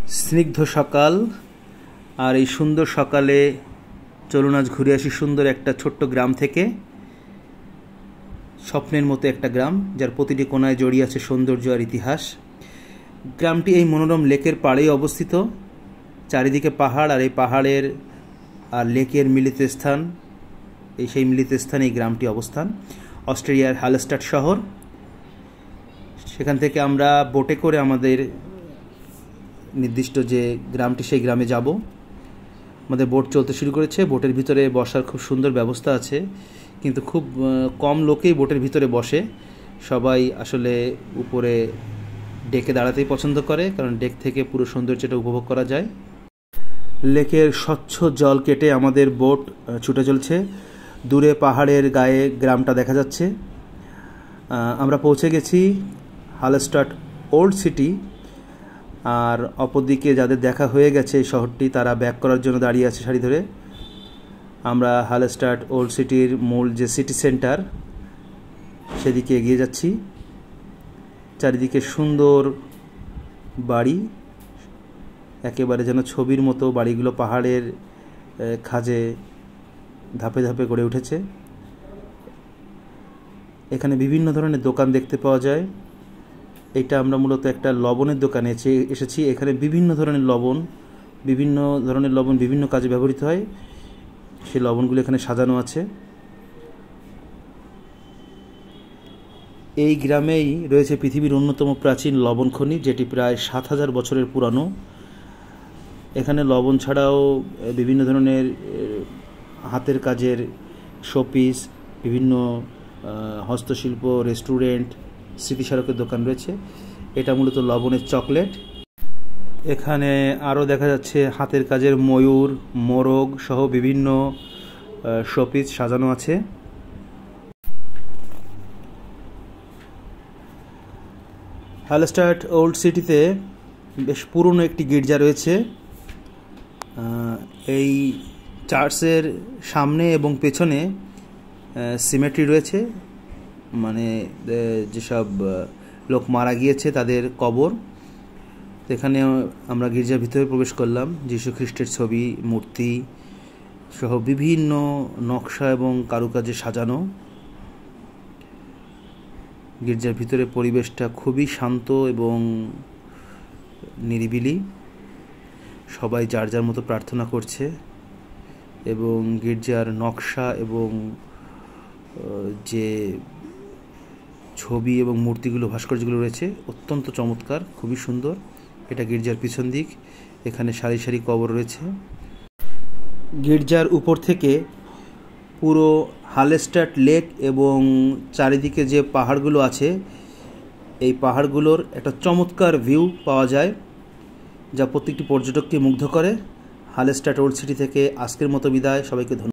স্নিগ্ধ সকাল। আর এই সুন্দর সকালে চলুন আজ ঘুরে আসি সুন্দর একটা ছোট্ট গ্রাম থেকে। স্বপ্নের মতো একটা গ্রাম, যার প্রতিটি কোণায় জড়িয়ে আছে সৌন্দর্য আর ইতিহাস। গ্রামটি এই মনোরম লেকের পাড়েই অবস্থিত। চারিদিকে পাহাড়, আর এই পাহাড়ের আর লেকের মিলিত স্থান, সেই মিলিত স্থানে এই গ্রামটি অবস্থান। অস্ট্রেলিয়ার হালস্টাড শহর। সেখান থেকে আমরা বোটে করে আমাদের নির্দিষ্ট যে গ্রামটি, সেই গ্রামে যাব। আমাদের বোট চলতে শুরু করেছে। বোটের ভিতরে বসার খুব সুন্দর ব্যবস্থা আছে, কিন্তু খুব কম লোকেই বোটের ভিতরে বসে। সবাই আসলে উপরে ডেকে দাঁড়াতেই পছন্দ করে, কারণ ডেক থেকে পুরো সৌন্দর্যটা উপভোগ করা যায়। লেকের স্বচ্ছ জল কেটে আমাদের বোট ছুটে চলছে। দূরে পাহাড়ের গায়ে গ্রামটা দেখা যাচ্ছে। আমরা পৌঁছে গেছি হালস্টাড ওল্ড সিটি। আর অপরদিকে যাদের দেখা হয়ে গেছে এই শহরটি, তারা ব্যাক করার জন্য দাঁড়িয়ে আছে সারি ধরে। আমরা হালস্টাড ওল্ড সিটির মূল যে সিটি সেন্টার, সেদিকে এগিয়ে যাচ্ছি। চারিদিকে সুন্দর বাড়ি, একেবারে যেন ছবির মতো বাড়িগুলো পাহাড়ের খাঁজে ধাপে ধাপে গড়ে উঠেছে। এখানে বিভিন্ন ধরনের দোকান দেখতে পাওয়া যায়। এটা আমরা মূলত একটা লবণের দোকানে এসেছি। এখানে বিভিন্ন ধরনের লবণ বিভিন্ন কাজে ব্যবহৃত হয়। সেই লবণগুলো এখানে সাজানো আছে। এই গ্রামেই রয়েছে পৃথিবীর অন্যতম প্রাচীন লবণ খনি, যেটি প্রায় ৭,০০০ বছরের পুরানো। এখানে লবণ ছাড়াও বিভিন্ন ধরনের হাতের কাজের শোপিস, বিভিন্ন হস্তশিল্প, রেস্টুরেন্ট, স্মৃতিস্মারকের দোকান রয়েছে। এটা মূলত লবণের চকলেট। এখানে আরও দেখা যাচ্ছে হাতের কাজের ময়ূর, মোরগ সহ বিভিন্ন শোপিস সাজানো আছে। হালস্টাড ওল্ড সিটিতে বেশ পুরনো একটি গির্জা রয়েছে। এই চার্চের সামনে এবং পেছনে সিমেট্রি রয়েছে, মানে যেসব লোক মারা গিয়েছে তাদের কবর। এখানে আমরা গির্জার ভিতরে প্রবেশ করলাম। যীশু খ্রিস্টের ছবি, মূর্তি সহ বিভিন্ন নকশা এবং কারুকাজে সাজানো। গির্জার ভিতরে পরিবেশটা খুবই শান্ত এবং নিরিবিলি। সবাই যার যার মতো প্রার্থনা করছে, এবং গির্জার নকশা এবং যে ছবি এবং মূর্তিগুলো, ভাস্কর্যগুলো রয়েছে অত্যন্ত চমৎকার, খুবই সুন্দর। এটা গির্জার পিছন দিক। এখানে সারি সারি কবর রয়েছে। গির্জার উপর থেকে পুরো হালস্টাড লেক এবং চারিদিকে যে পাহাড়গুলো আছে, এই পাহাড়গুলোর একটা চমৎকার ভিউ পাওয়া যায়, যা প্রত্যেকটি পর্যটককে মুগ্ধ করে। হালস্টাড ওল্ড সিটি থেকে আজকের মতো বিদায়। সবাইকে ধন্যবাদ।